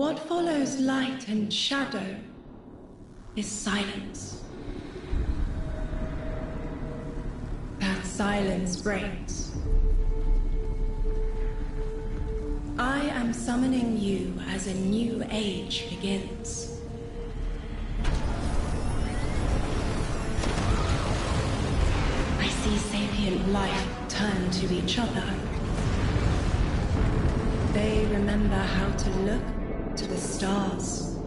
What follows light and shadow is silence. That silence breaks. I am summoning you as a new age begins. I see sapient life turn to each other. They remember how to look to the stars.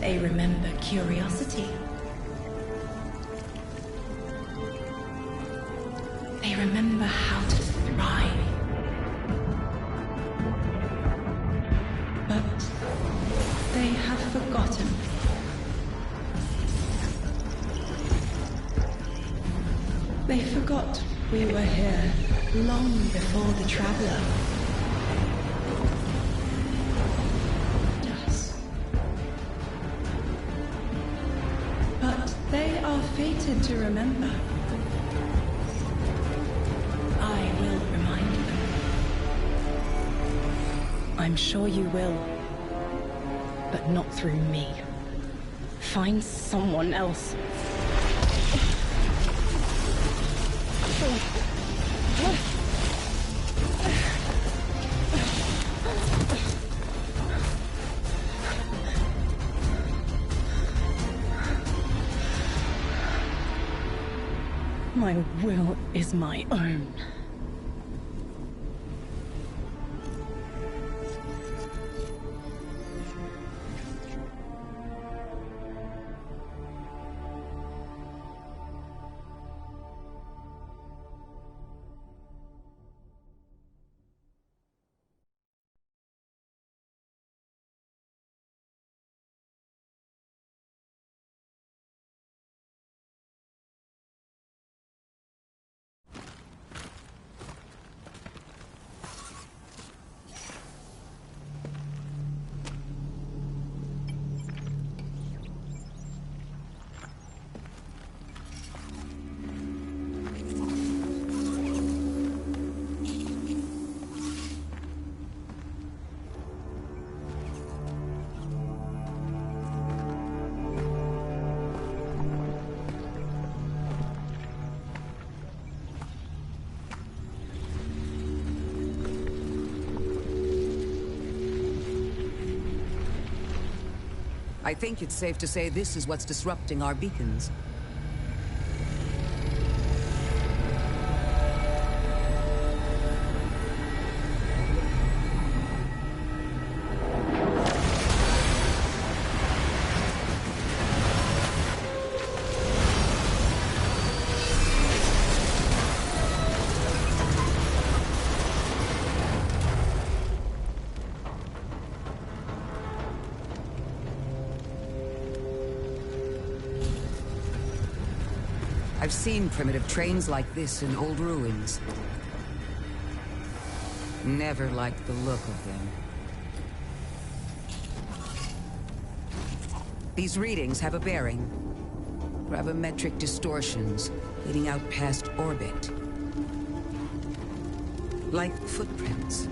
They remember curiosity. They remember how to thrive. But they have forgotten. They forgot we were here long before the Traveler. But they are fated to remember. I will remind them. I'm sure you will. But not through me. Find someone else. My will is my own. I think it's safe to say this is what's disrupting our beacons. I've seen primitive trains like this in old ruins. Never liked the look of them. These readings have a bearing. Gravimetric distortions leading out past orbit. Like footprints.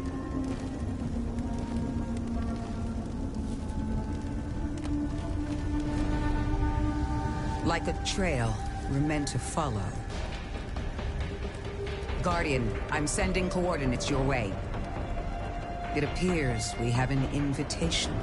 Like a trail we're meant to follow. Guardian, I'm sending coordinates your way. It appears we have an invitation.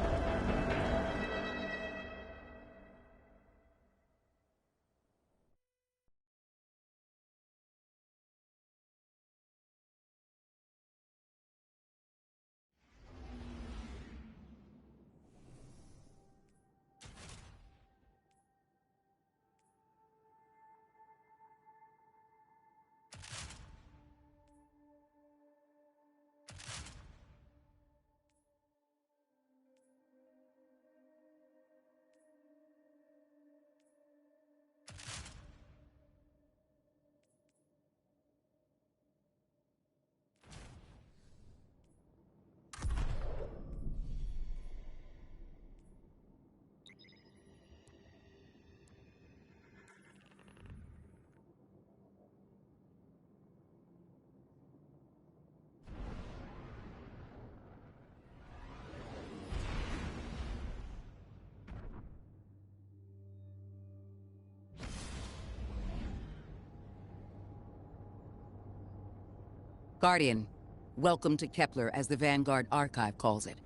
Guardian, welcome to Kepler, as the Vanguard Archive calls it.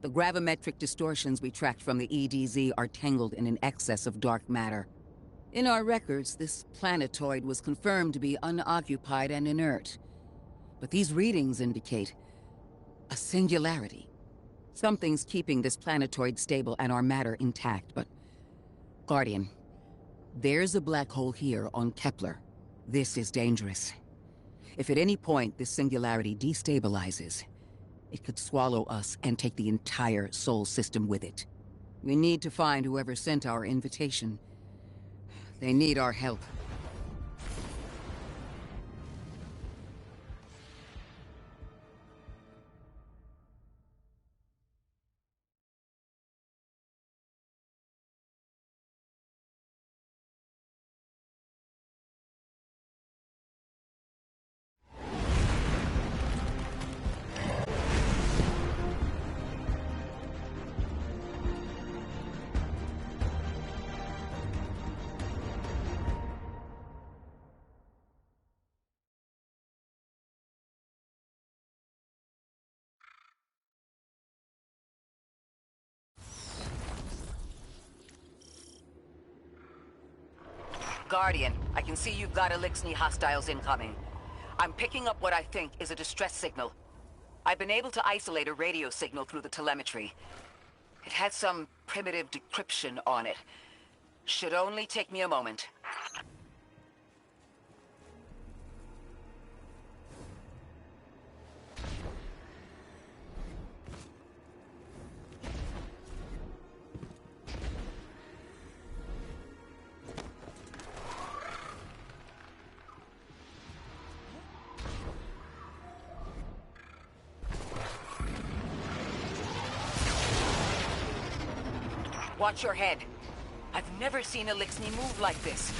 The gravimetric distortions we tracked from the EDZ are tangled in an excess of dark matter. In our records, this planetoid was confirmed to be unoccupied and inert. But these readings indicate a singularity. Something's keeping this planetoid stable and our matter intact, but... Guardian, there's a black hole here on Kepler. This is dangerous. If at any point this singularity destabilizes, it could swallow us and take the entire Sol system with it. We need to find whoever sent our invitation. They need our help. Guardian, I can see you've got Eliksni hostiles incoming. I'm picking up what I think is a distress signal. I've been able to isolate a radio signal through the telemetry. It has some primitive decryption on it. Should only take me a moment. Watch your head. I've never seen Eliksni move like this.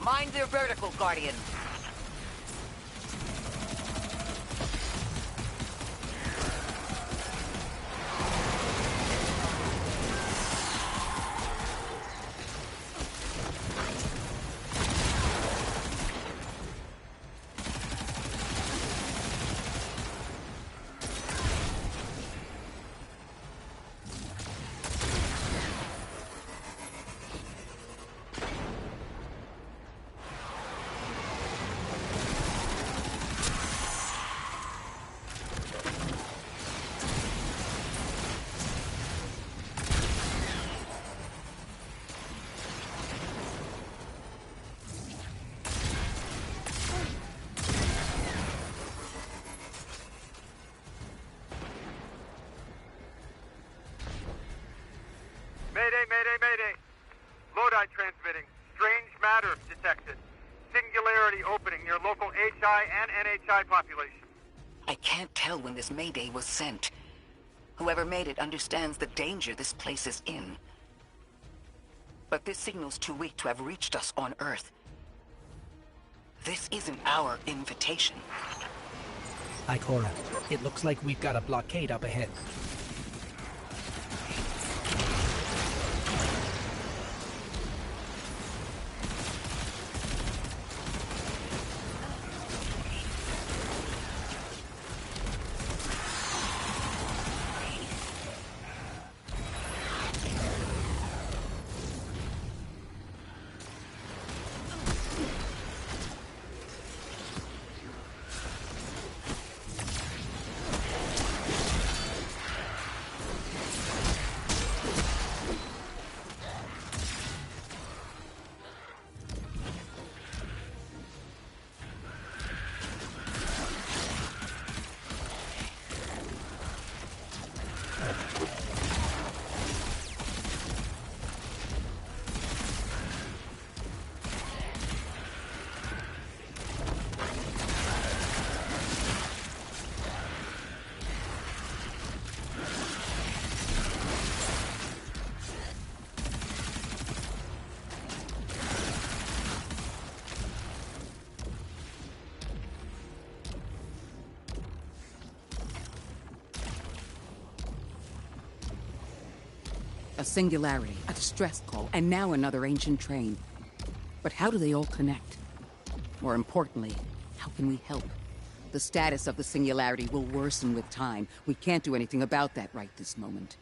Mind their vertical, Guardian. Mayday. Lodi transmitting. Strange matter detected. Singularity opening near local HI and NHI population. I can't tell when this Mayday was sent. Whoever made it understands the danger this place is in. But this signal's too weak to have reached us on Earth. This isn't our invitation. Ikora, it looks like we've got a blockade up ahead. A singularity, a distress call, and now another ancient train. But how do they all connect? More importantly, how can we help? The status of the singularity will worsen with time. We can't do anything about that right this moment.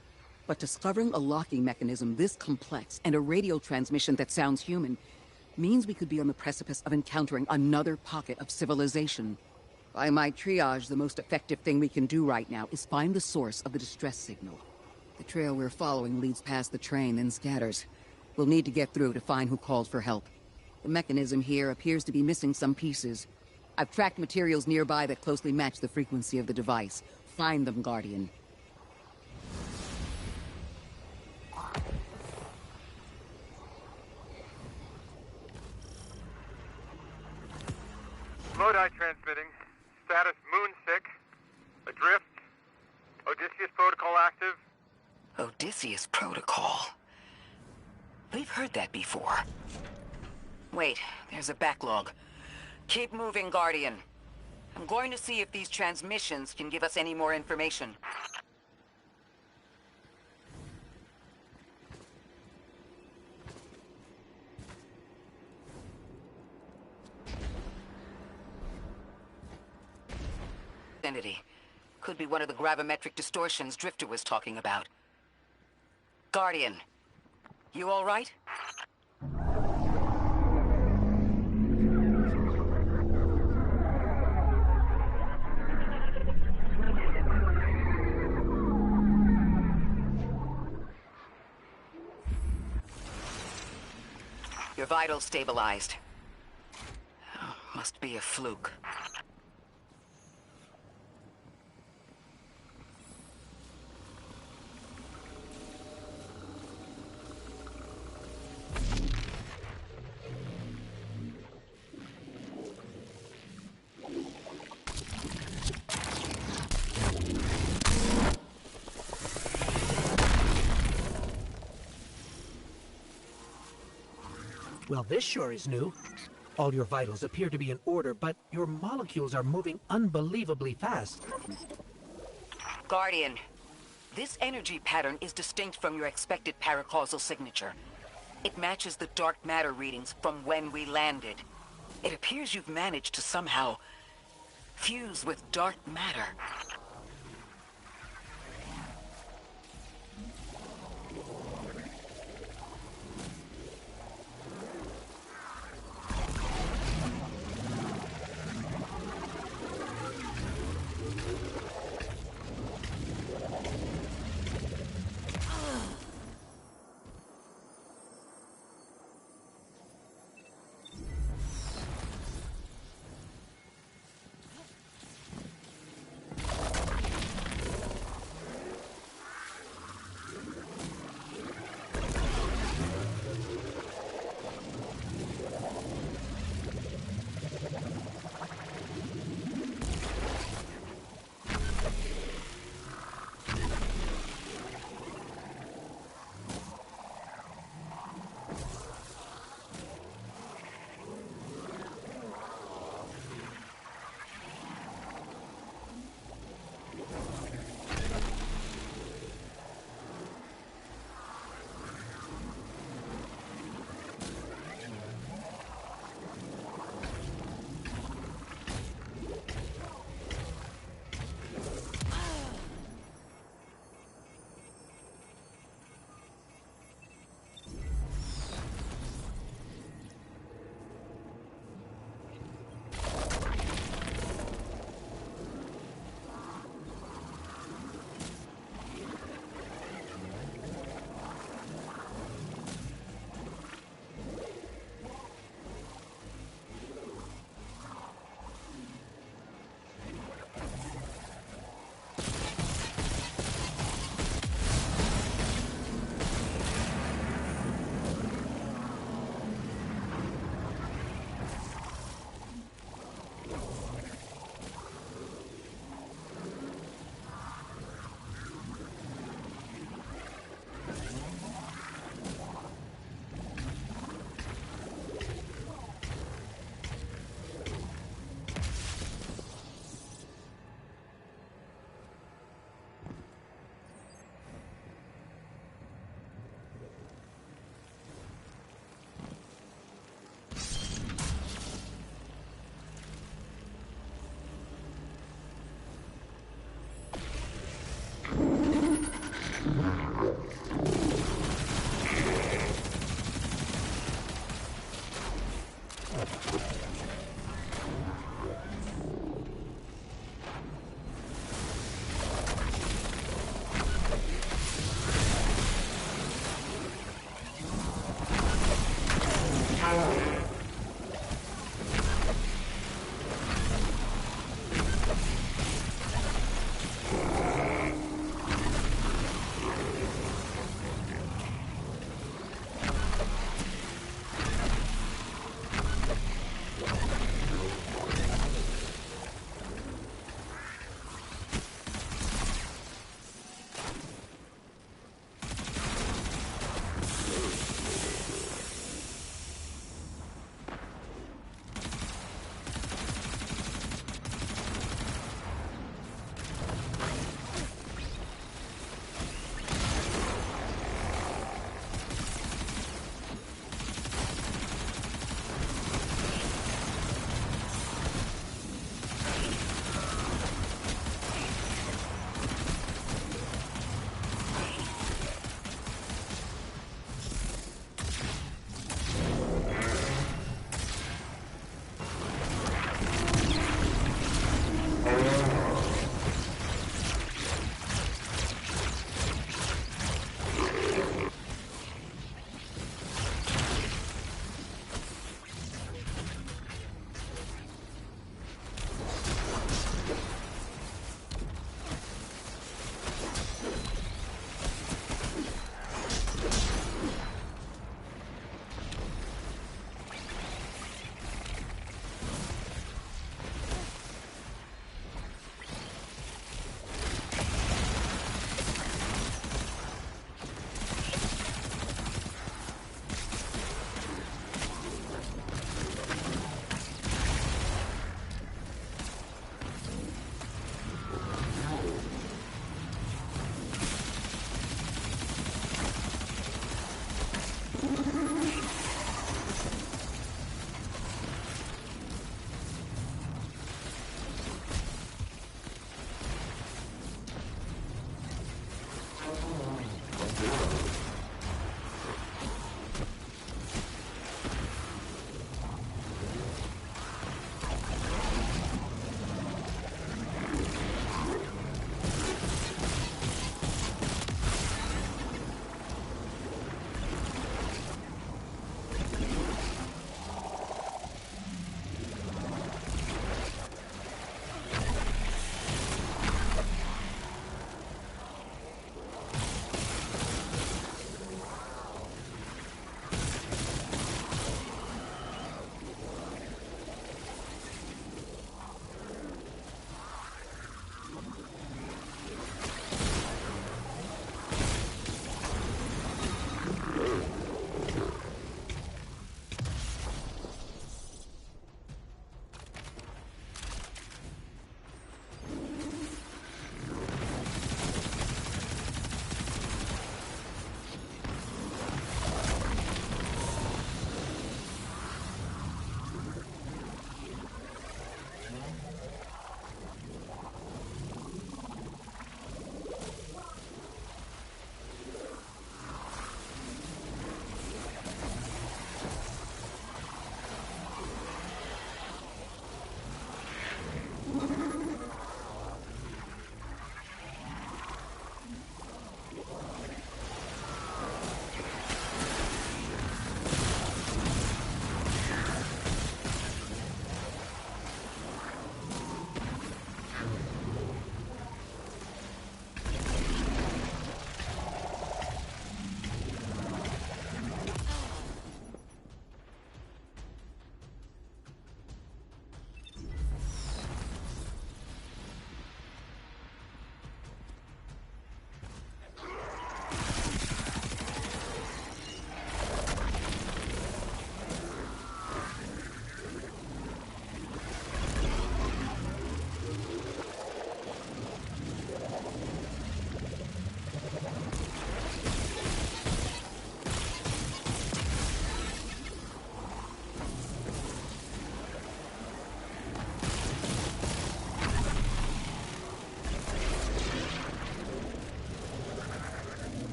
But discovering a locking mechanism this complex and a radio transmission that sounds human means we could be on the precipice of encountering another pocket of civilization. By my triage, the most effective thing we can do right now is find the source of the distress signal. The trail we're following leads past the train, then scatters. We'll need to get through to find who called for help. The mechanism here appears to be missing some pieces. I've tracked materials nearby that closely match the frequency of the device. Find them, Guardian. Lodi transmitting. Status moonsick. Adrift. Odysseus protocol active. Odysseus Protocol. We've heard that before. Wait, there's a backlog. Keep moving, Guardian. I'm going to see if these transmissions can give us any more information. Identity. Could be one of the gravimetric distortions Drifter was talking about. Guardian, you all right? Your vitals stabilized. Oh, must be a fluke. Well, this sure is new. All your vitals appear to be in order, but your molecules are moving unbelievably fast. Guardian, this energy pattern is distinct from your expected paracausal signature. It matches the dark matter readings from when we landed. It appears you've managed to somehow fuse with dark matter.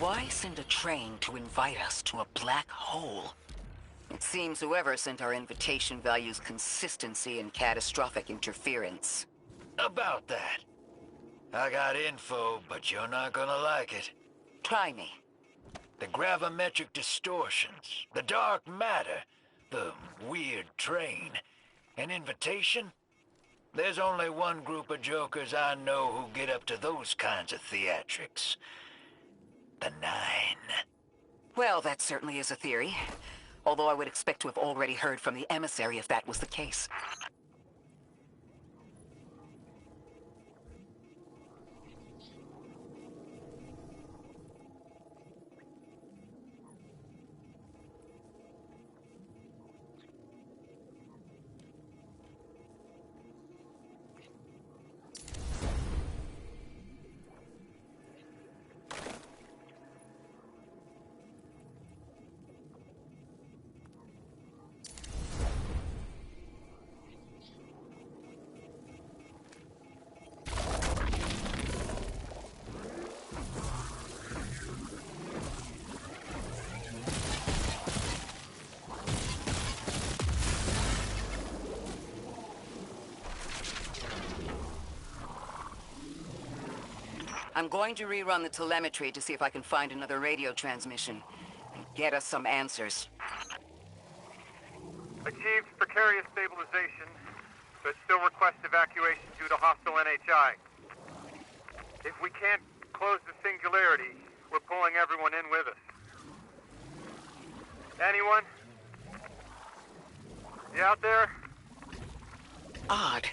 Why send a train to invite us to a black hole? It seems whoever sent our invitation values consistency and catastrophic interference. About that. I got info, but you're not gonna like it. Try me. The gravimetric distortions, the dark matter, the weird train. An invitation? There's only one group of jokers I know who get up to those kinds of theatrics. The Nine. Well, that certainly is a theory. Although I would expect to have already heard from the emissary if that was the case. I'm going to rerun the telemetry to see if I can find another radio transmission and get us some answers. Achieved precarious stabilization, but still request evacuation due to hostile NHI. If we can't close the singularity, we're pulling everyone in with us. Anyone? You out there? Odd.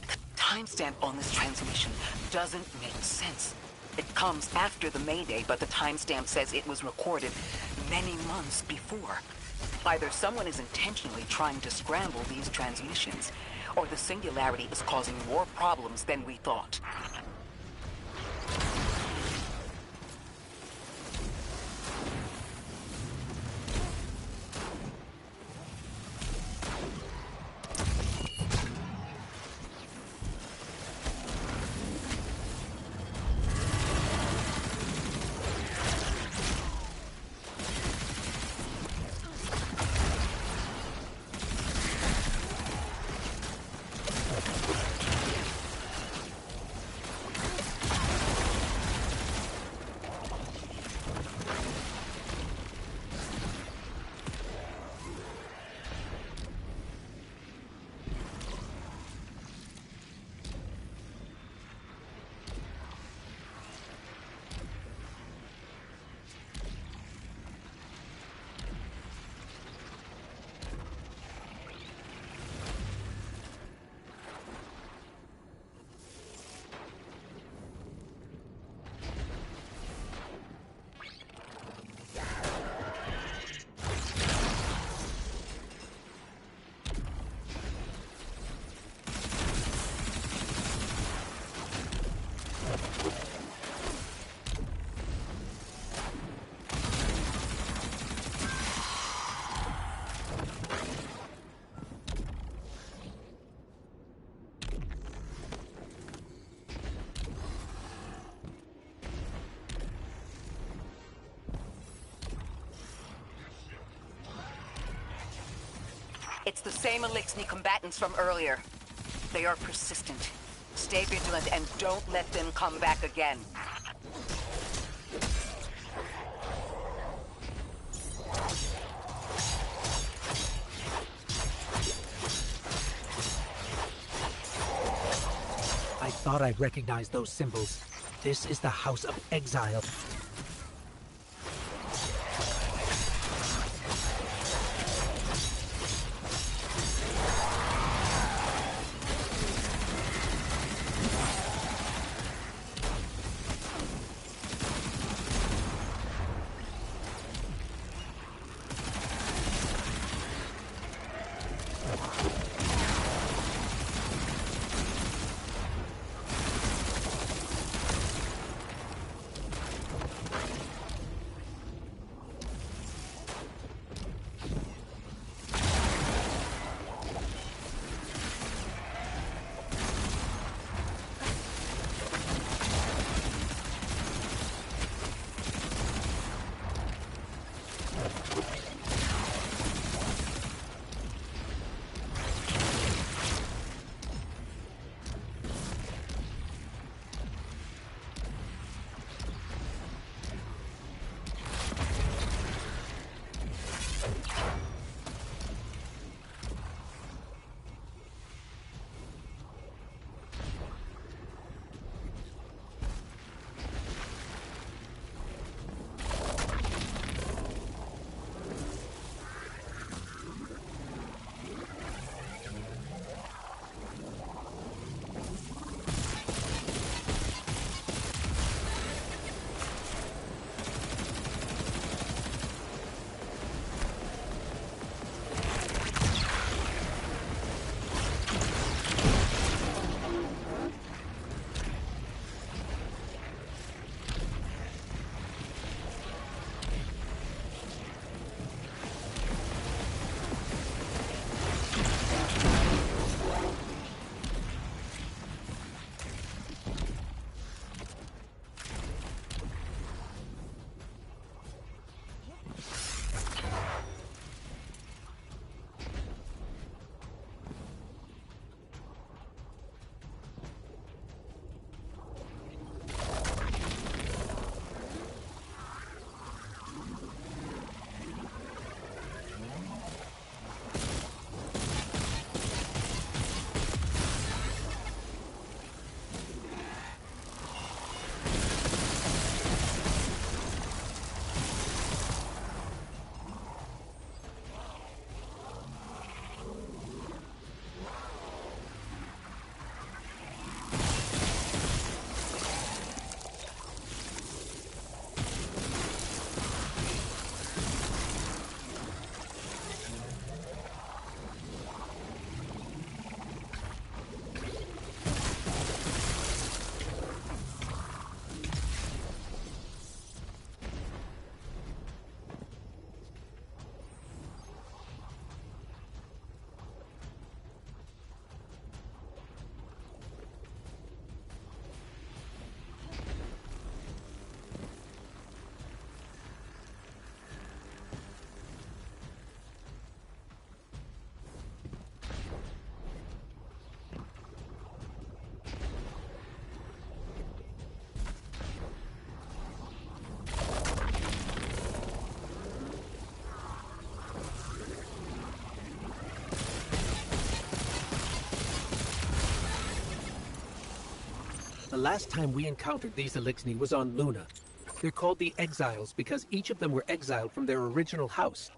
The timestamp on this transmission doesn't make sense. It comes after the Mayday, but the timestamp says it was recorded many months before. Either someone is intentionally trying to scramble these transmissions, or the singularity is causing more problems than we thought. It's the same Elixni combatants from earlier. They are persistent. Stay vigilant and don't let them come back again. I thought I'd recognize those symbols. This is the House of Exile. last time we encountered these Elixni was on Luna. They're called the Exiles because each of them were exiled from their original house.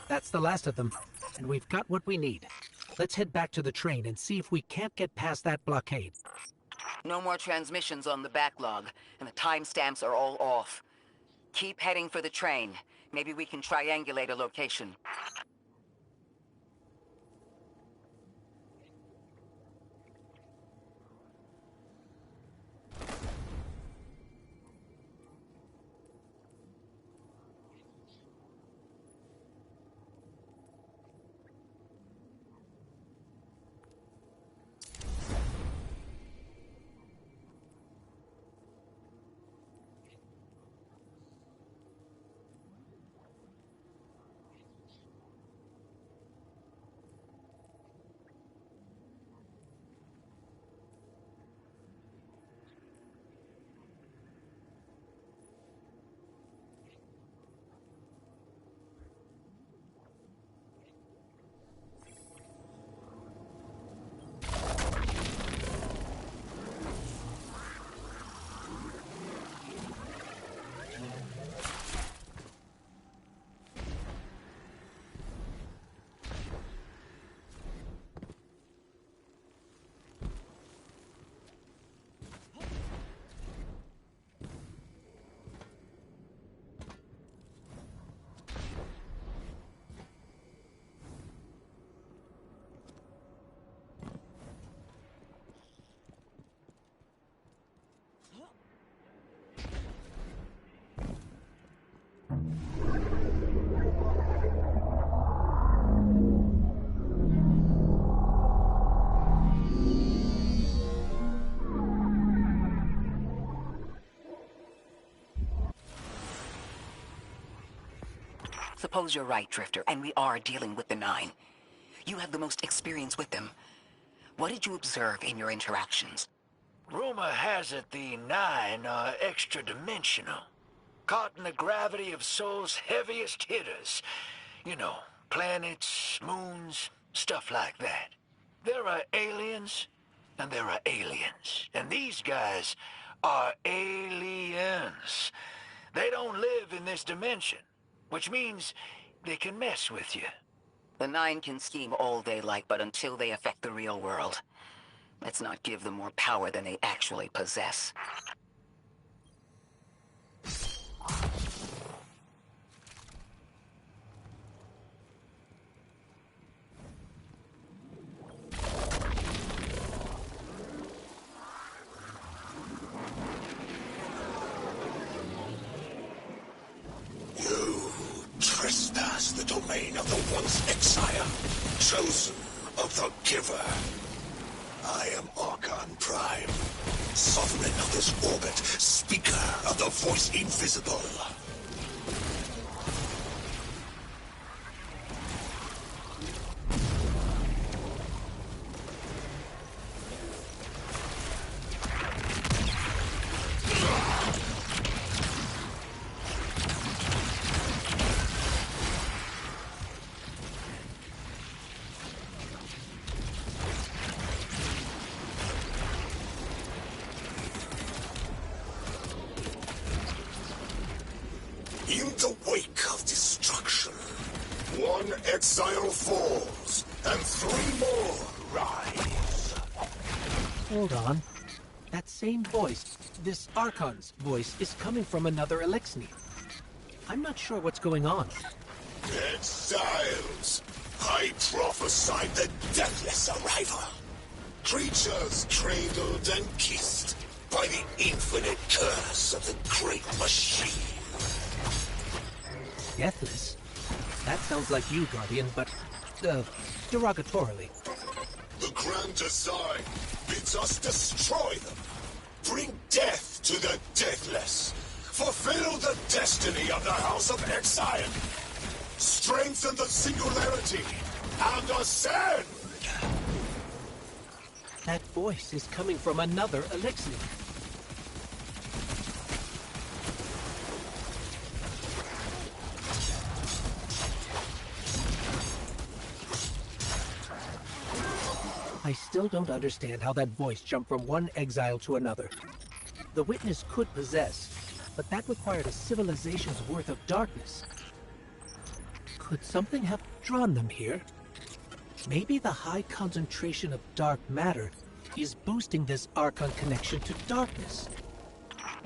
That's the last of them, and we've got what we need. Let's head back to the train and see if we can't get past that blockade. No more transmissions on the backlog, and the timestamps are all off. Keep heading for the train. Maybe we can triangulate a location. Suppose you're right, Drifter, and we are dealing with the Nine. You have the most experience with them. What did you observe in your interactions? Rumor has it the Nine are extra-dimensional. Caught in the gravity of Sol's heaviest hitters. You know, planets, moons, stuff like that. There are aliens, and there are aliens. And these guys are aliens. They don't live in this dimension, which means they can mess with you. The Nine can scheme all they like, but until they affect the real world, let's not give them more power than they actually possess. Trespass the domain of the once Exile, chosen of the Giver. I am Archon Prime, sovereign of this orbit, speaker of the voice invisible. In the wake of destruction, one exile falls, and 3 more rise. Hold on. That same voice, this Archon's voice, is coming from another Elixni. I'm not sure what's going on. Exiles! I prophesied the deathless arrival. Creatures cradled and kissed by the infinite curse of the great machine. Deathless? That sounds like you, Guardian, but, derogatorily. The Grand Design bids us destroy them. Bring death to the deathless. Fulfill the destiny of the House of Exile. Strengthen the singularity and ascend! voice is coming from another Elixir. I still don't understand how that voice jumped from one exile to another. The witness could possess, but that required a civilization's worth of darkness. Could something have drawn them here? Maybe the high concentration of dark matter is boosting this Archon connection to darkness.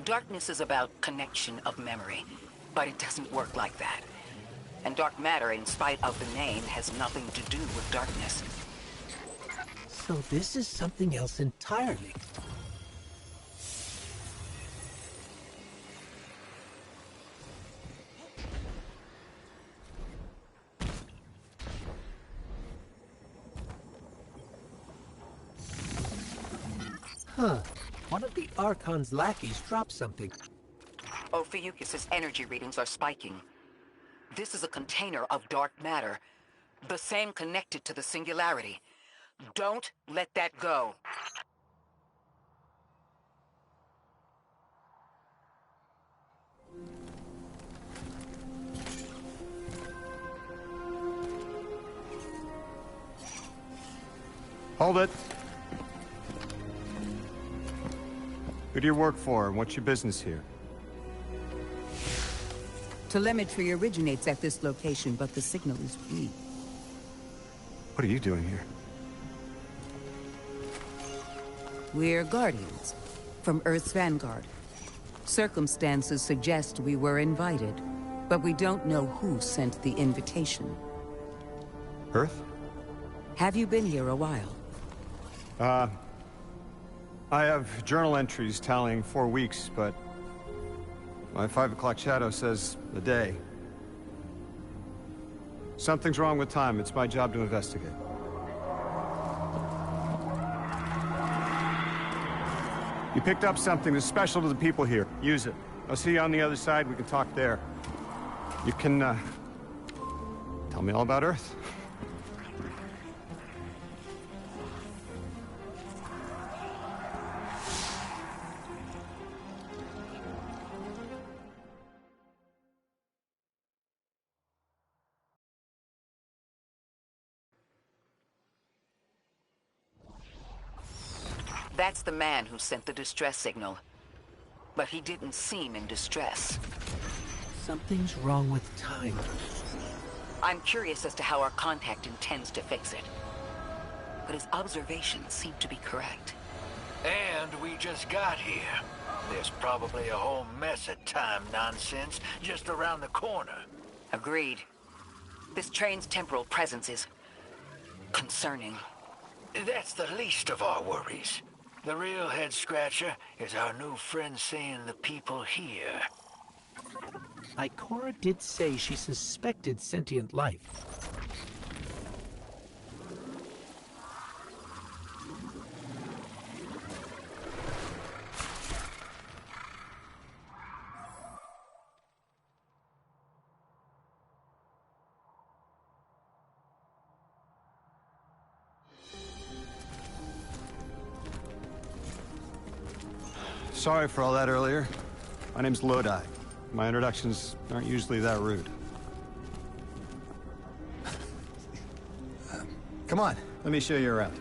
Darkness is about connection of memory, but it doesn't work like that. And dark matter, in spite of the name, has nothing to do with darkness. So this is something else entirely. Huh. One of the Archon's lackeys dropped something. Ophiuchus' energy readings are spiking. This is a container of dark matter, the same connected to the Singularity. Don't let that go. Hold it. Who do you work for, and what's your business here? Telemetry originates at this location, but the signal is weak. What are you doing here? We're Guardians, from Earth's Vanguard. Circumstances suggest we were invited, but we don't know who sent the invitation. Earth? Have you been here a while? I have journal entries tallying 4 weeks, but my 5 o'clock shadow says a day. Something's wrong with time. It's my job to investigate. You picked up something that's special to the people here. Use it. I'll see you on the other side. We can talk there. You can, tell me all about Earth. That's the man who sent the distress signal. But he didn't seem in distress. Something's wrong with time. I'm curious as to how our contact intends to fix it. But his observations seem to be correct. And we just got here. There's probably a whole mess of time nonsense just around the corner. Agreed. This train's temporal presence is concerning. That's the least of our worries. The real head-scratcher is our new friend seeing the people here. Ikora did say she suspected sentient life. Sorry for all that earlier. My name's Lodi. My introductions aren't usually that rude. Come on, let me show you around.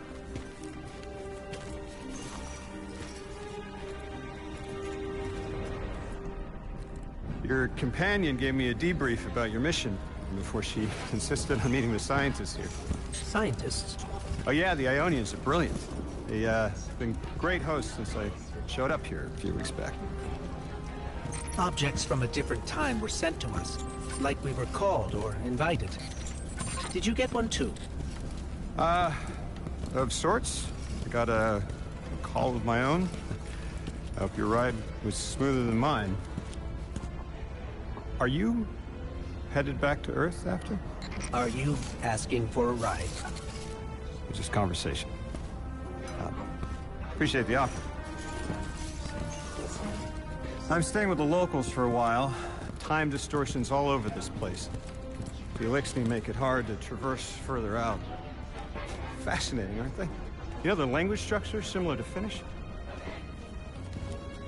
Your companion gave me a debrief about your mission before she insisted on meeting the scientists here. Scientists? Oh yeah, the Ionians are brilliant. They've been great hosts since I showed up here a few weeks back. Objects from a different time were sent to us, like we were called or invited. Did you get one too? Of sorts. I got a call of my own. I hope your ride was smoother than mine. Are you headed back to Earth after? Are you asking for a ride? It's just conversation. Appreciate the offer. I'm staying with the locals for a while. Time distortions all over this place. The Elixni make it hard to traverse further out. Fascinating, aren't they? You know, the language structure is similar to Finnish.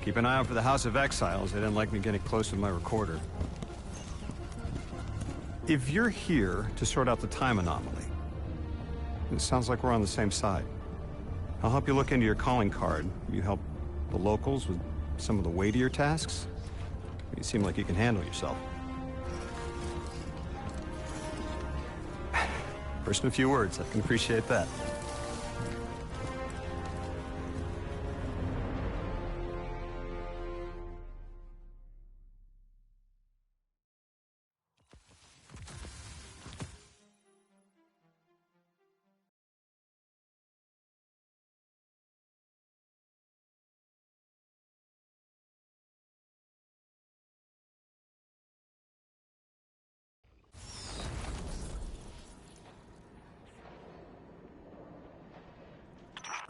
Keep an eye out for the House of Exiles. They didn't like me getting close with my recorder. If you're here to sort out the time anomaly, it sounds like we're on the same side. I'll help you look into your calling card. You help the locals with some of the weightier tasks. You seem like you can handle yourself. First in a few words, I can appreciate that.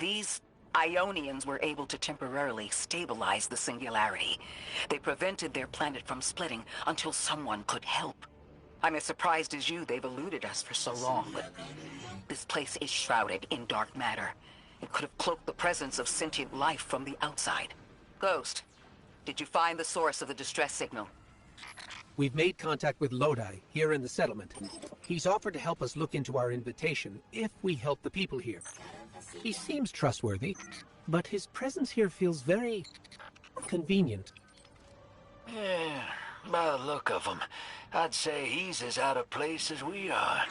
These Ionians were able to temporarily stabilize the Singularity. They prevented their planet from splitting until someone could help. I'm as surprised as you they've eluded us for so long, but this place is shrouded in dark matter. It could have cloaked the presence of sentient life from the outside. Ghost, did you find the source of the distress signal? We've made contact with Lodi, here in the settlement. He's offered to help us look into our invitation, if we help the people here. He seems trustworthy, but his presence here feels very convenient. Yeah, by the look of him, I'd say he's as out of place as we are.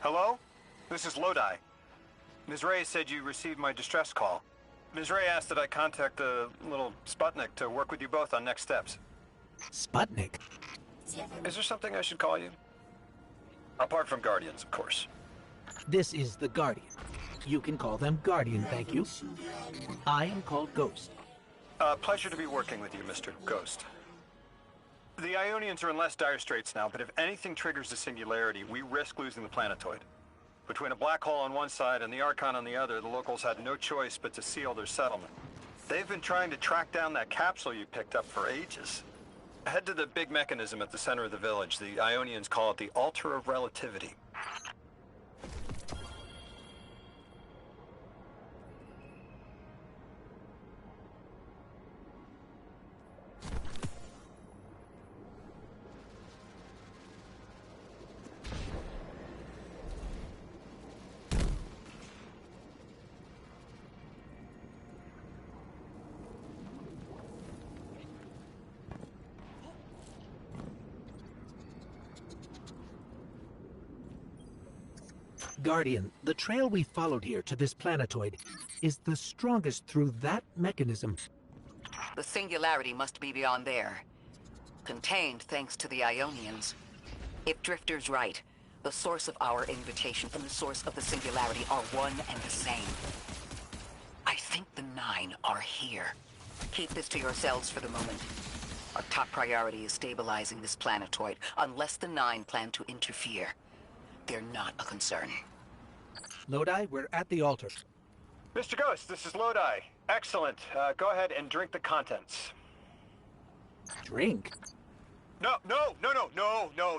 Hello? This is Lodi. Ms. Ray said you received my distress call. Ms. Ray asked that I contact the little Sputnik to work with you both on next steps. Sputnik? Is there something I should call you? Apart from Guardians, of course. This is the Guardian. You can call them Guardian, thank you. I am called Ghost. Pleasure to be working with you, Mr. Ghost. The Ionians are in less dire straits now, but if anything triggers the Singularity, we risk losing the planetoid. Between a black hole on one side and the Archon on the other, the locals had no choice but to seal their settlement. They've been trying to track down that capsule you picked up for ages. Head to the big mechanism at the center of the village. The Ionians call it the Altar of Relativity. Guardian, the trail we followed here to this planetoid is the strongest through that mechanism. The Singularity must be beyond there. Contained thanks to the Ionians. If Drifter's right, The source of our invitation and the source of the Singularity are one and the same. I think the Nine are here. Keep this to yourselves for the moment. Our top priority is stabilizing this planetoid, unless the Nine plan to interfere. They're not a concern. Lodi, we're at the altar. Mr. Ghost, this is Lodi. Excellent. Go ahead and drink the contents. Drink? No,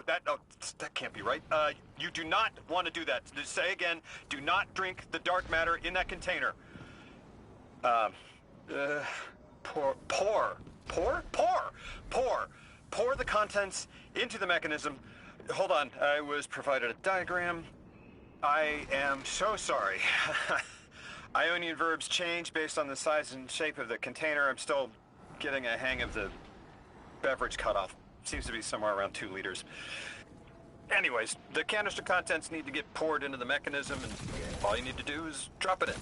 that can't be right. You do not want to do that. Just say again, do not drink the dark matter in that container. Pour the contents into the mechanism. Hold on, I was provided a diagram. I am so sorry. Ionian verbs change based on the size and shape of the container. I'm still getting a hang of the beverage cutoff. Seems to be somewhere around 2 liters. Anyways, the canister contents need to get poured into the mechanism, and all you need to do is drop it in.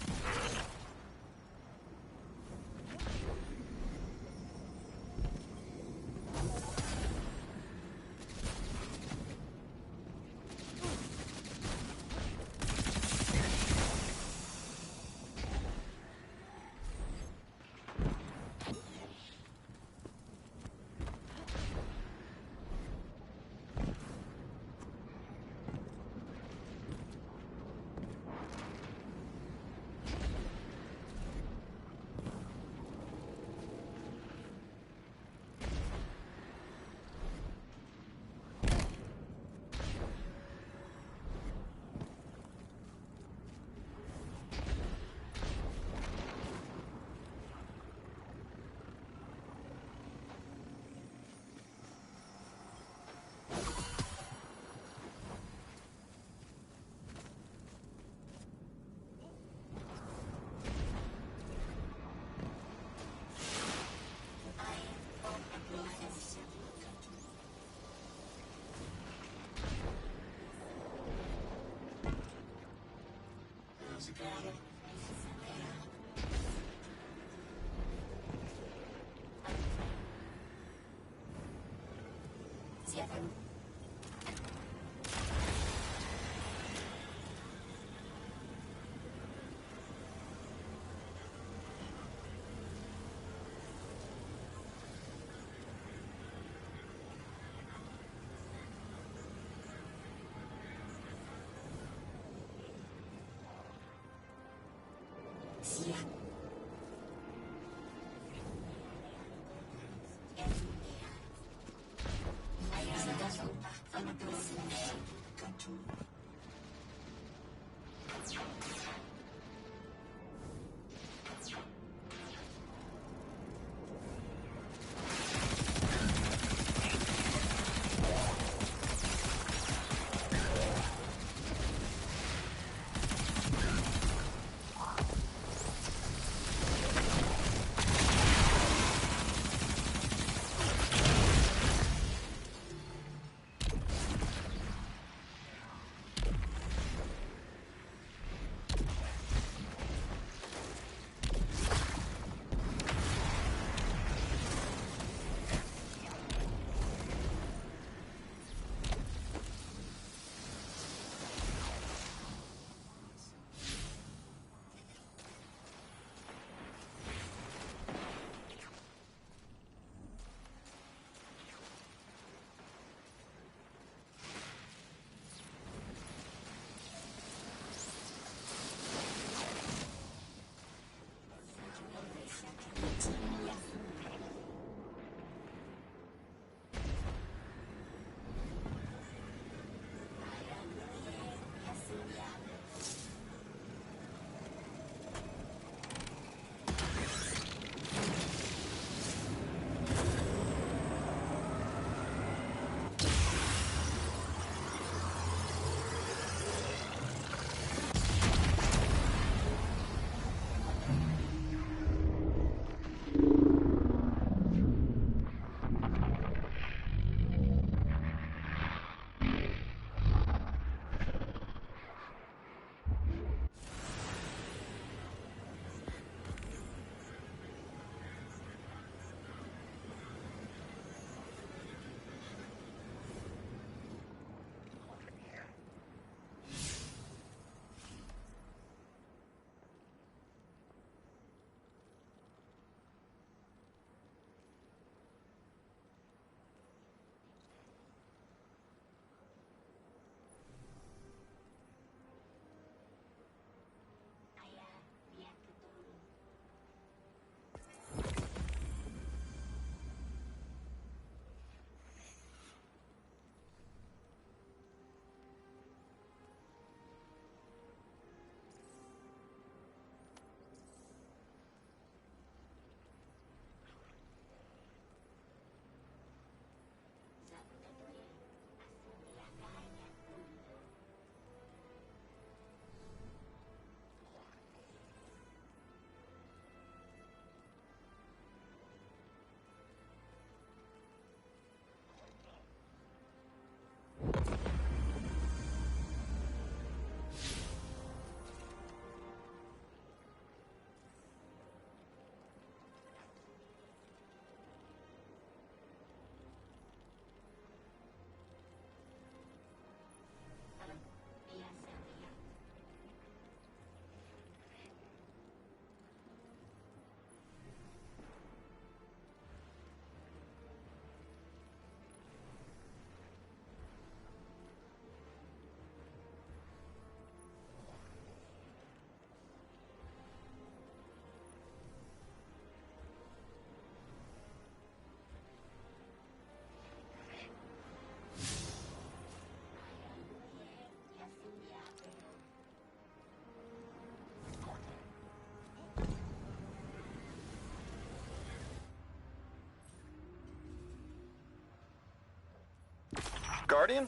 Guardian,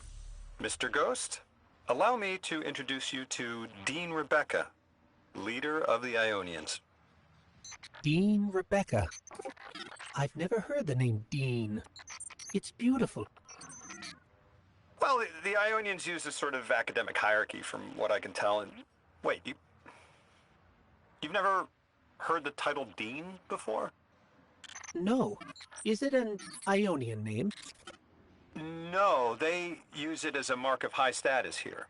Mr. Ghost, allow me to introduce you to Dean Rebecca, leader of the Ionians. Dean Rebecca. I've never heard the name Dean. It's beautiful. Well, the Ionians use a sort of academic hierarchy from what I can tell. And wait, you've never heard the title Dean before? No. Is it an Ionian name? No, they use it as a mark of high status here.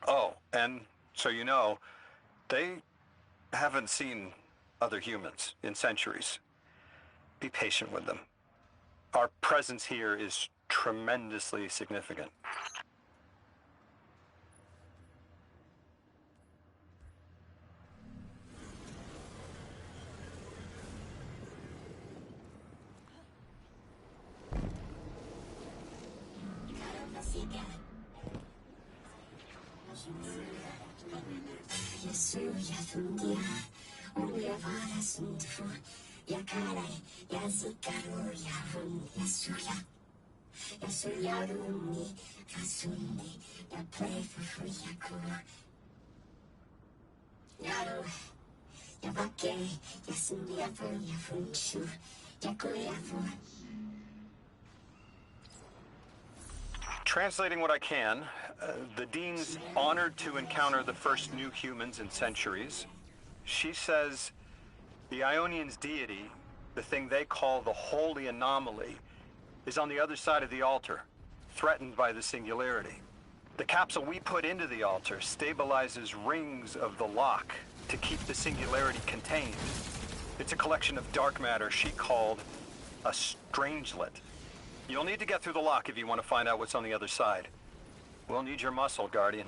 Oh, and so you know, they haven't seen other humans in centuries. Be patient with them. Our presence here is tremendously significant. Translating what I can, the Dean's honored to encounter the first new humans in centuries. She says the Ionians' deity, the thing they call the Holy Anomaly, is on the other side of the altar, threatened by the Singularity. The capsule we put into the altar stabilizes rings of the lock to keep the Singularity contained. It's a collection of dark matter she called a strangelet. You'll need to get through the lock if you want to find out what's on the other side. We'll need your muscle, Guardian.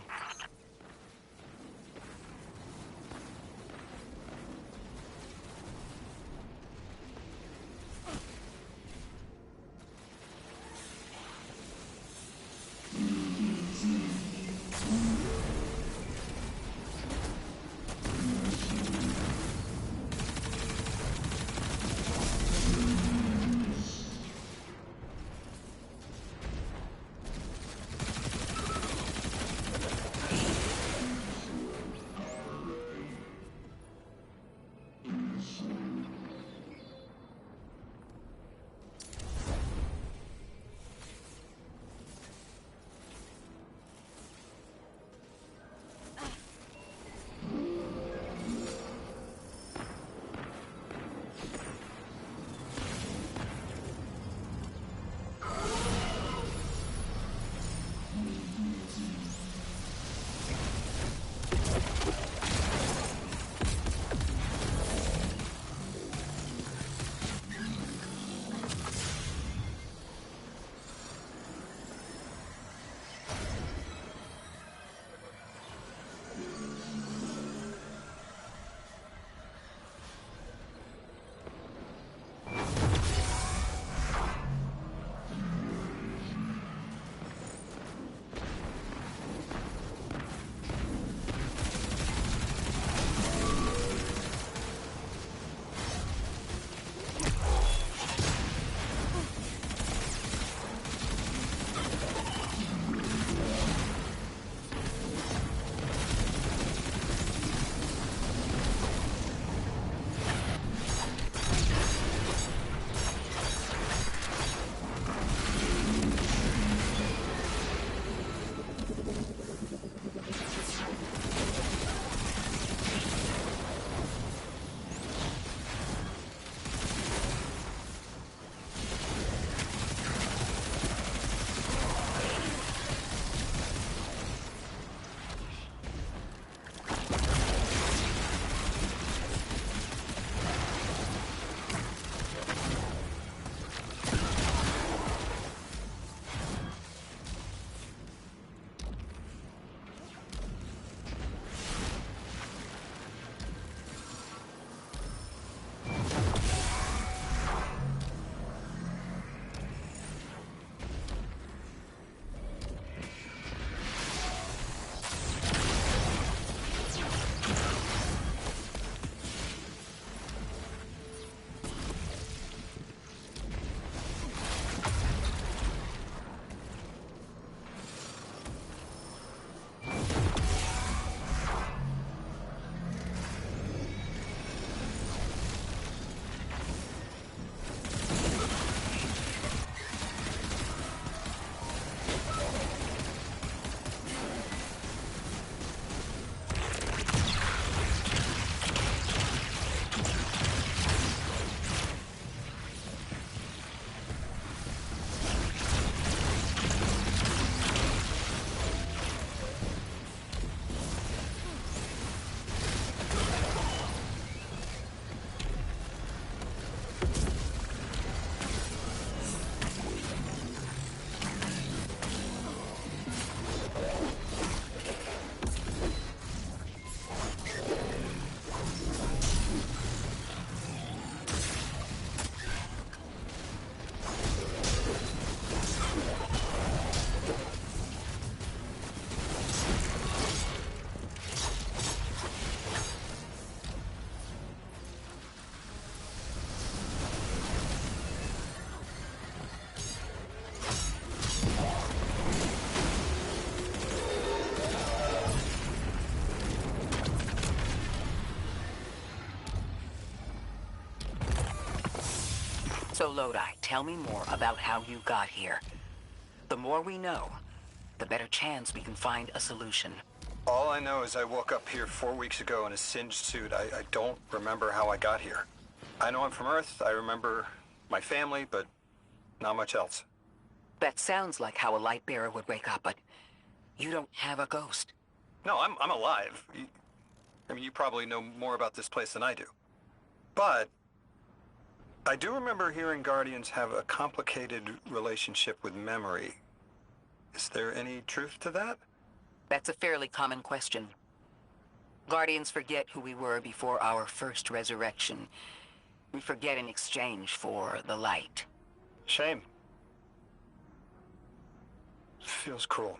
So, Lodi, tell me more about how you got here. The more we know, the better chance we can find a solution. All I know is I woke up here 4 weeks ago in a singed suit. I don't remember how I got here. I know I'm from Earth. I remember my family, but not much else. That sounds like how a light bearer would wake up, but you don't have a ghost. No, I'm alive. I mean, you probably know more about this place than I do. But I do remember hearing Guardians have a complicated relationship with memory. Is there any truth to that? That's a fairly common question. Guardians forget who we were before our first resurrection. We forget in exchange for the light. Shame. Feels cruel.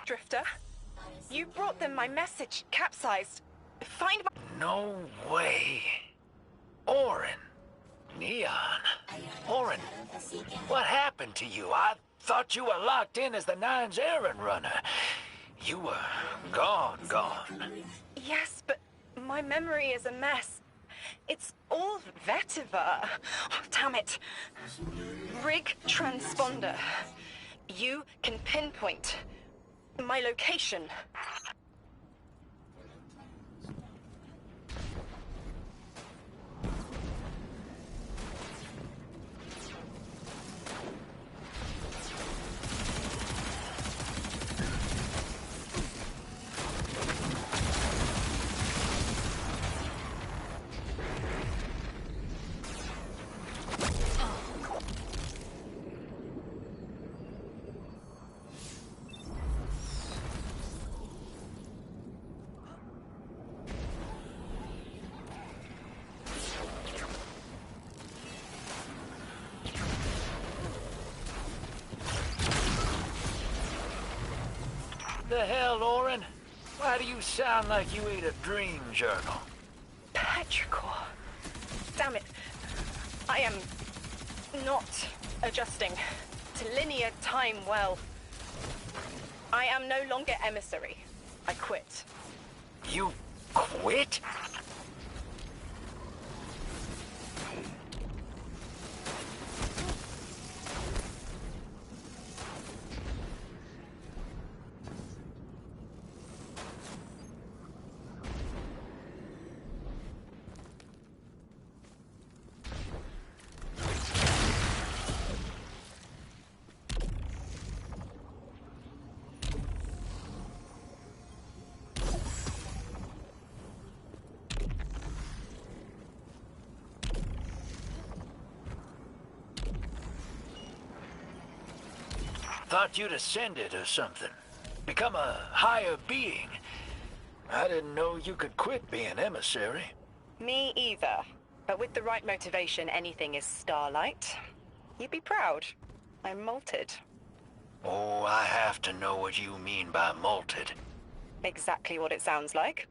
Drifter, you brought them my message, capsized. Find my... No way. Orin. Neon. Orin, what happened to you? I thought you were locked in as the Nine's errand runner. You were gone. Yes, but my memory is a mess. It's all vetiver. Oh, damn it. Rig transponder. You can pinpoint my location. The hell, Orin? Why do you sound like you ate a dream journal? Petrichor. Damn it. I am not adjusting to linear time well. I am no longer emissary. I quit. You quit? Thought you'd ascended or something. Become a higher being. I didn't know you could quit being emissary. Me either. But with the right motivation, anything is starlight. You'd be proud. I'm molted. Oh, I have to know what you mean by molted. Exactly what it sounds like.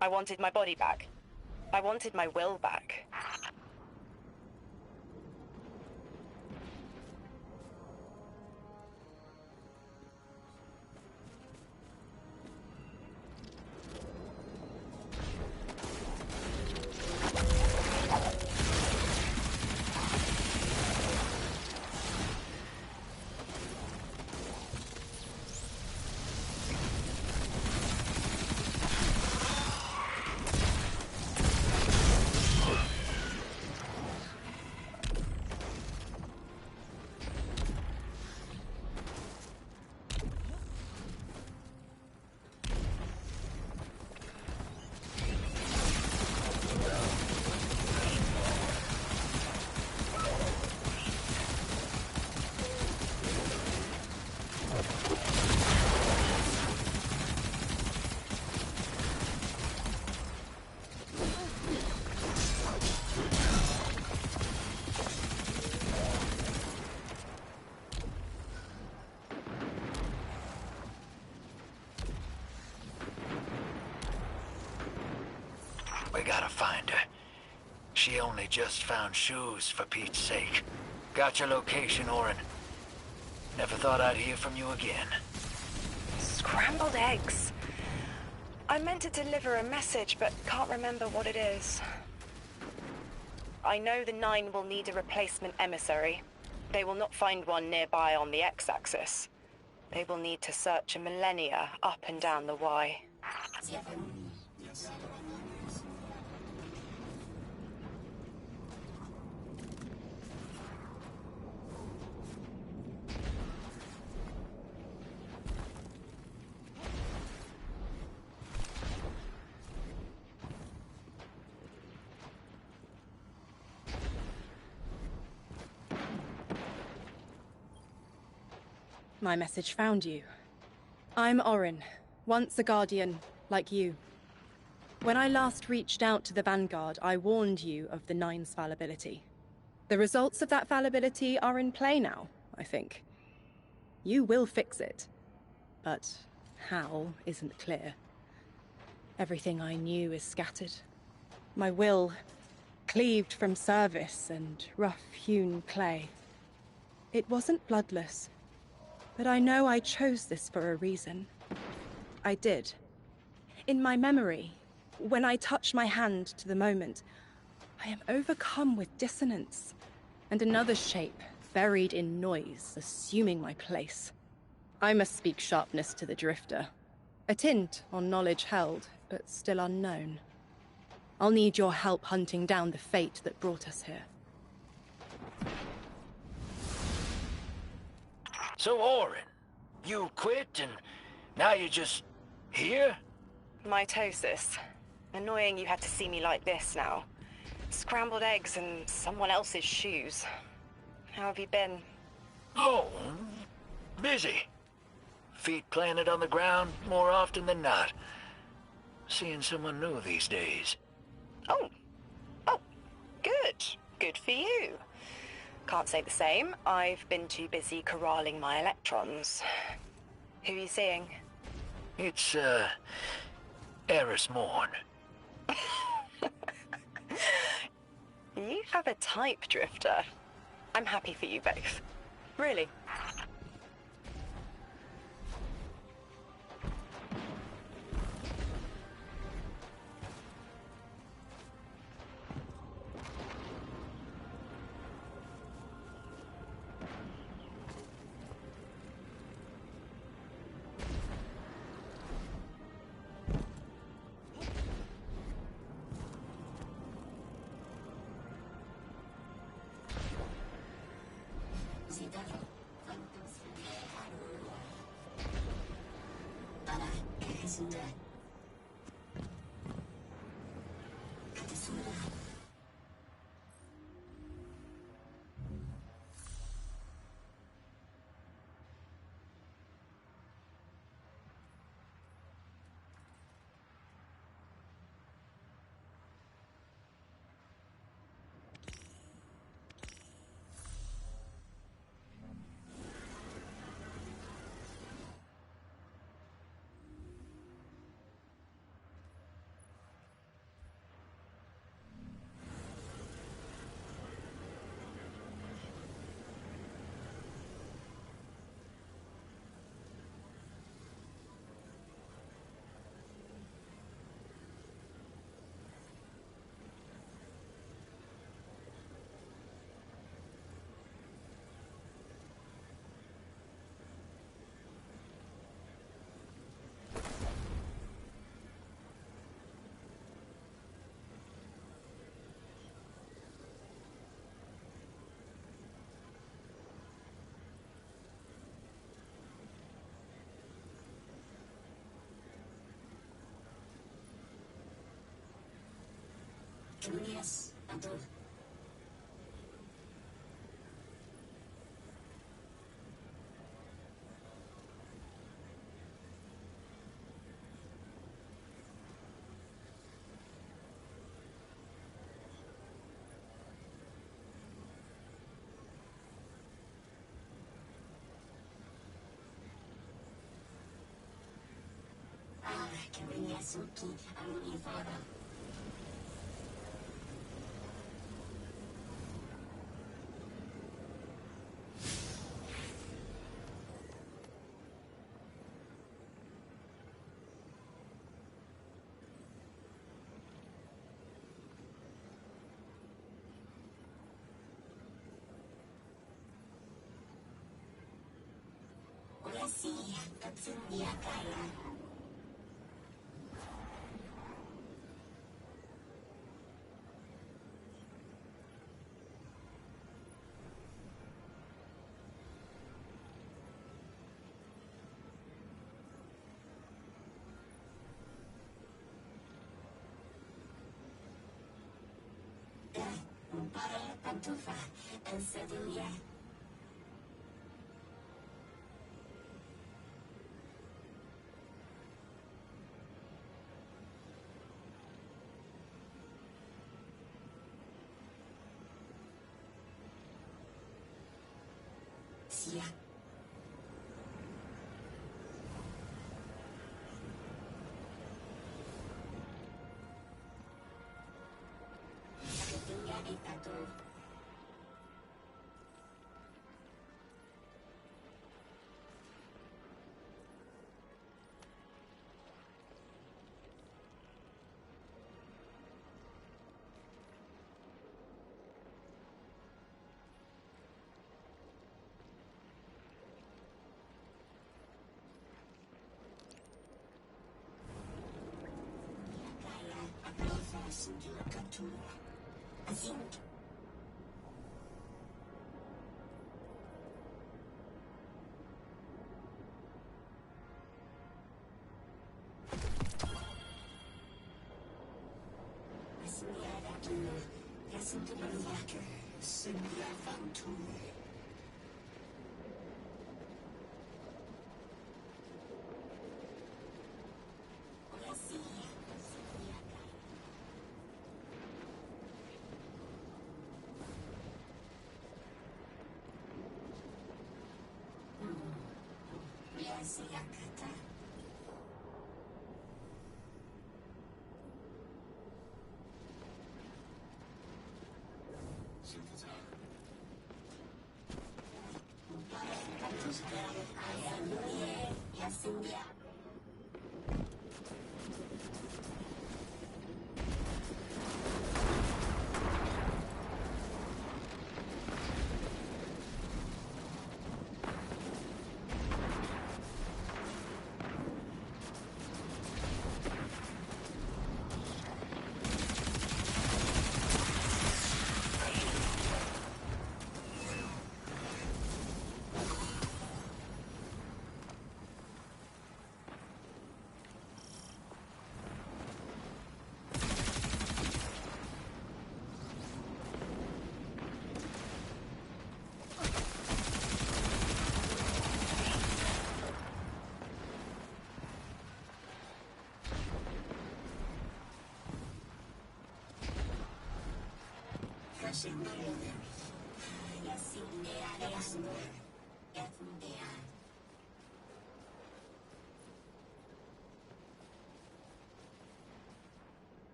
I wanted my body back. I wanted my will back. she only just found shoes, for Pete's sake. Got your location, Orin. Never thought I'd hear from you again. Scrambled eggs. I meant to deliver a message, but can't remember what it is. I know the Nine will need a replacement emissary. They will not find one nearby on the X-axis. They will need to search a millennia up and down the Y. My message found you. I'm Orin, once a Guardian, like you. When I last reached out to the Vanguard, I warned you of the Nine's fallibility. The results of that fallibility are in play now, I think. You will fix it. But how isn't clear. Everything I knew is scattered. My will, cleaved from service and rough-hewn clay. It wasn't bloodless. But I know I chose this for a reason. I did. In my memory, when I touch my hand to the moment, I am overcome with dissonance, and another shape, buried in noise, assuming my place. I must speak sharpness to the Drifter. A tint on knowledge held, but still unknown. I'll need your help hunting down the fate that brought us here. So, Orin, you quit and now you're just here? Mitosis. Annoying you had to see me like this now. Scrambled eggs and someone else's shoes. How have you been? Oh, busy. Feet planted on the ground more often than not. Seeing someone new these days. Oh, good. Good for you. Can't say the same. I've been too busy corralling my electrons. Who are you seeing? It's, Eris Morn. You have a type, Drifter. I'm happy for you both. Really.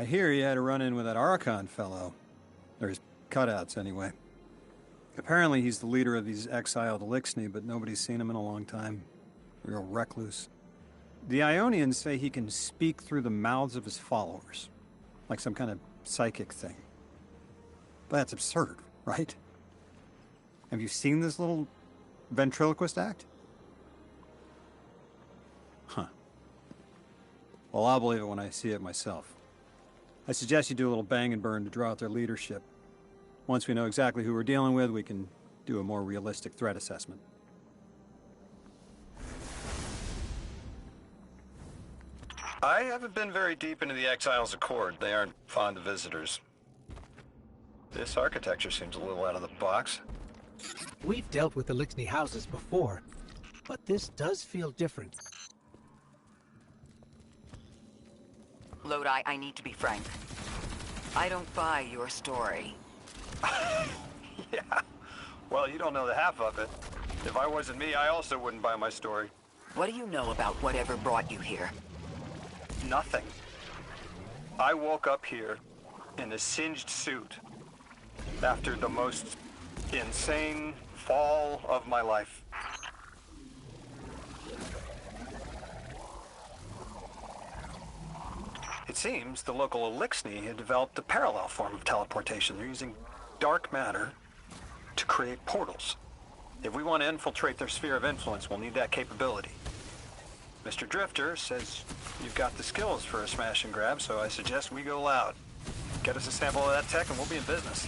I hear you had a run-in with that Archon fellow. Or his cutouts, anyway. Apparently he's the leader of these exiled Eliksni, but nobody's seen him in a long time. Real recluse. The Ionians say he can speak through the mouths of his followers. Like some kind of psychic thing. But that's absurd, right? Have you seen this little ventriloquist act? Huh. Well, I'll believe it when I see it myself. I suggest you do a little bang and burn to draw out their leadership. Once we know exactly who we're dealing with, we can do a more realistic threat assessment. I haven't been very deep into the Exiles' Accord. They aren't fond of visitors. This architecture seems a little out of the box. We've dealt with Eliksni houses before, but this does feel different. Lodi, I need to be frank. I don't buy your story. Yeah. Well, you don't know the half of it. If I wasn't me, I also wouldn't buy my story. What do you know about whatever brought you here? Nothing. I woke up here in a singed suit after the most insane fall of my life. It seems the local Eliksni had developed a parallel form of teleportation. They're using dark matter to create portals. If we want to infiltrate their sphere of influence, we'll need that capability. Mr. Drifter says you've got the skills for a smash and grab, so I suggest we go loud. Get us a sample of that tech and we'll be in business.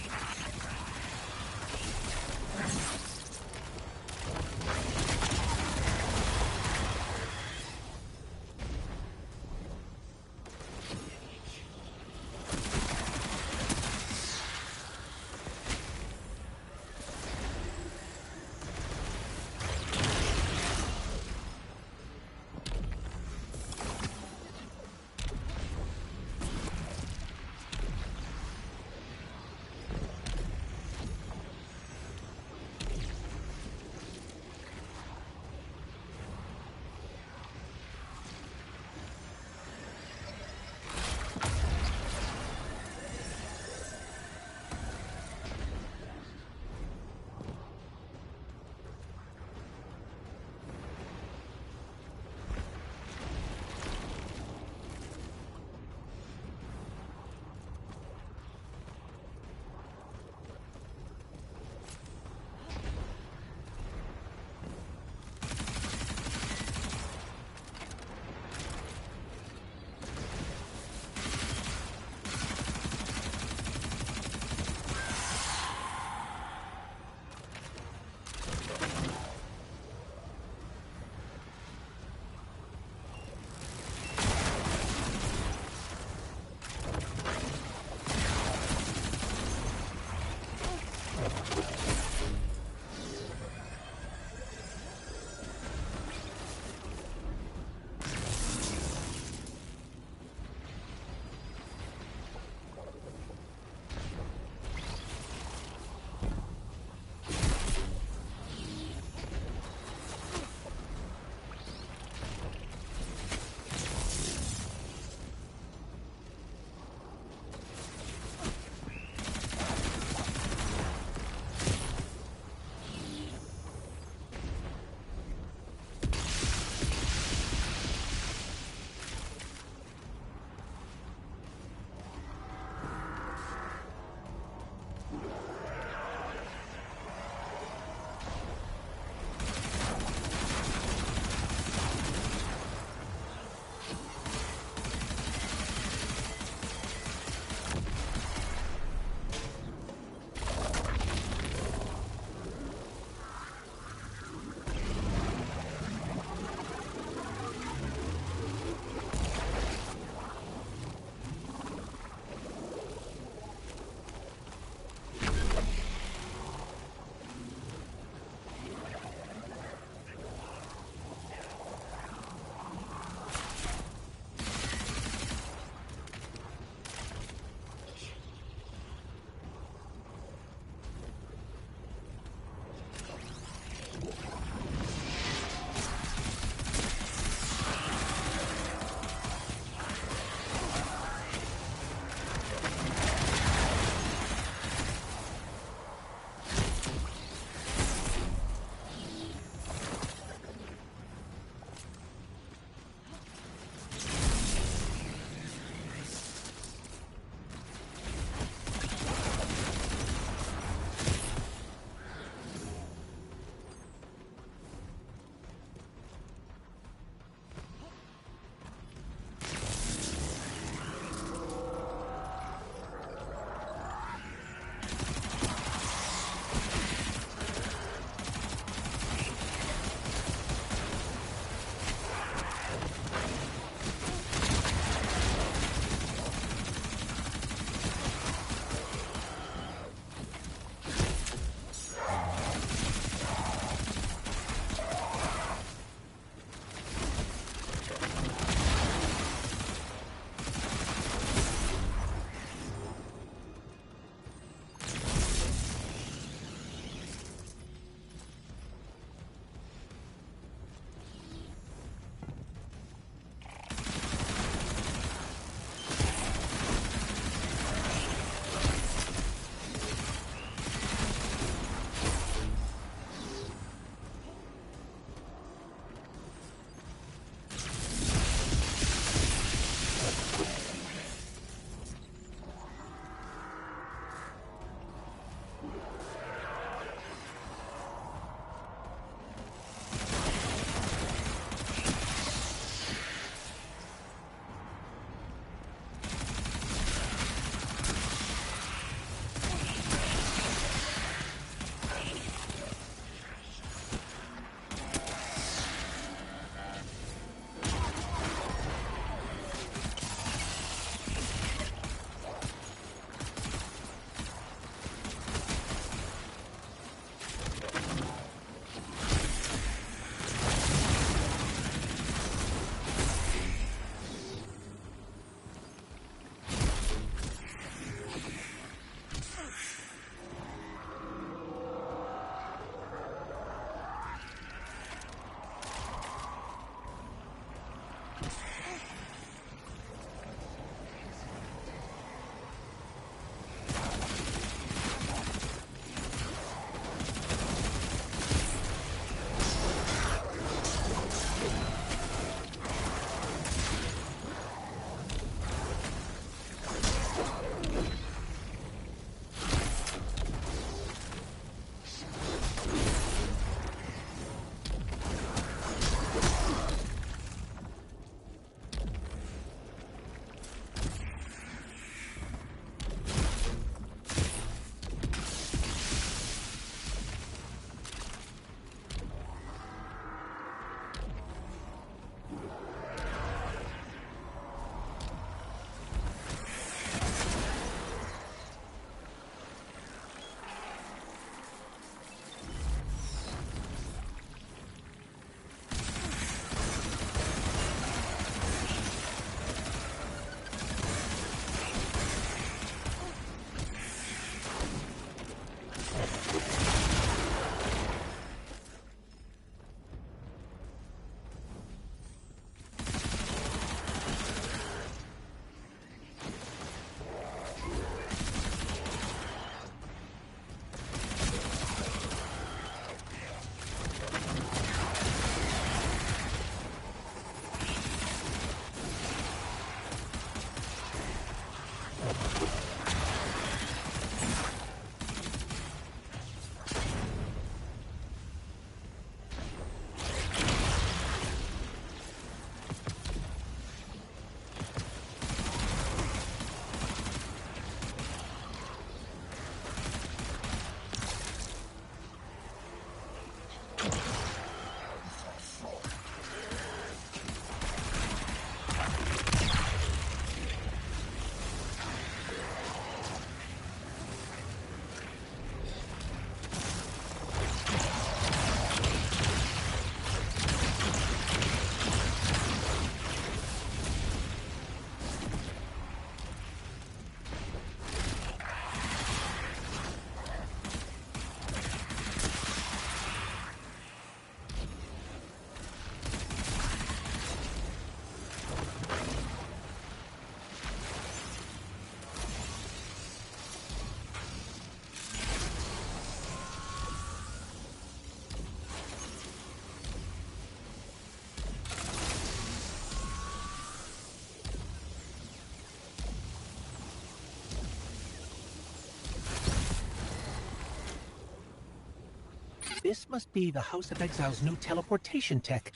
This must be the House of Exile's new teleportation tech.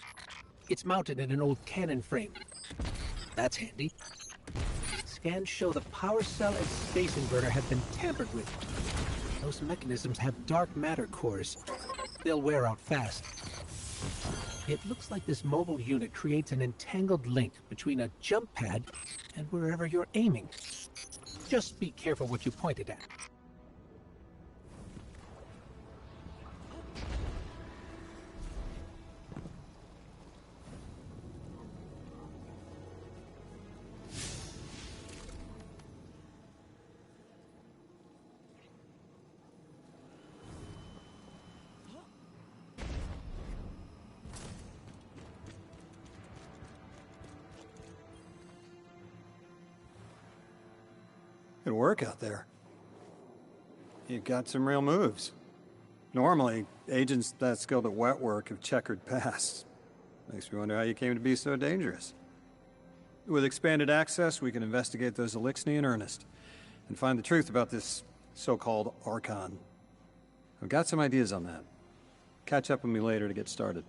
It's mounted in an old cannon frame. That's handy. Scans show the power cell and space inverter have been tampered with. Those mechanisms have dark matter cores. They'll wear out fast. It looks like this mobile unit creates an entangled link between a jump pad and wherever you're aiming. Just be careful what you pointed at. Good work out there. You got some real moves. Normally, agents that skilled at wet work have checkered pasts. Makes me wonder how you came to be so dangerous. With expanded access, we can investigate those Elixni in earnest, and find the truth about this so-called Archon. I've got some ideas on that. Catch up with me later to get started.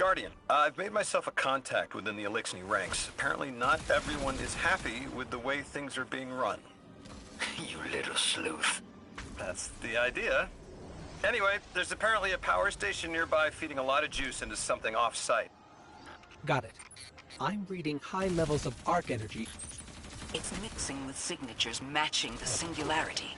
Guardian, I've made myself a contact within the Elixni ranks. Apparently not everyone is happy with the way things are being run. You little sleuth. That's the idea. Anyway, there's apparently a power station nearby feeding a lot of juice into something off-site. Got it. I'm reading high levels of arc energy. It's mixing with signatures matching the singularity.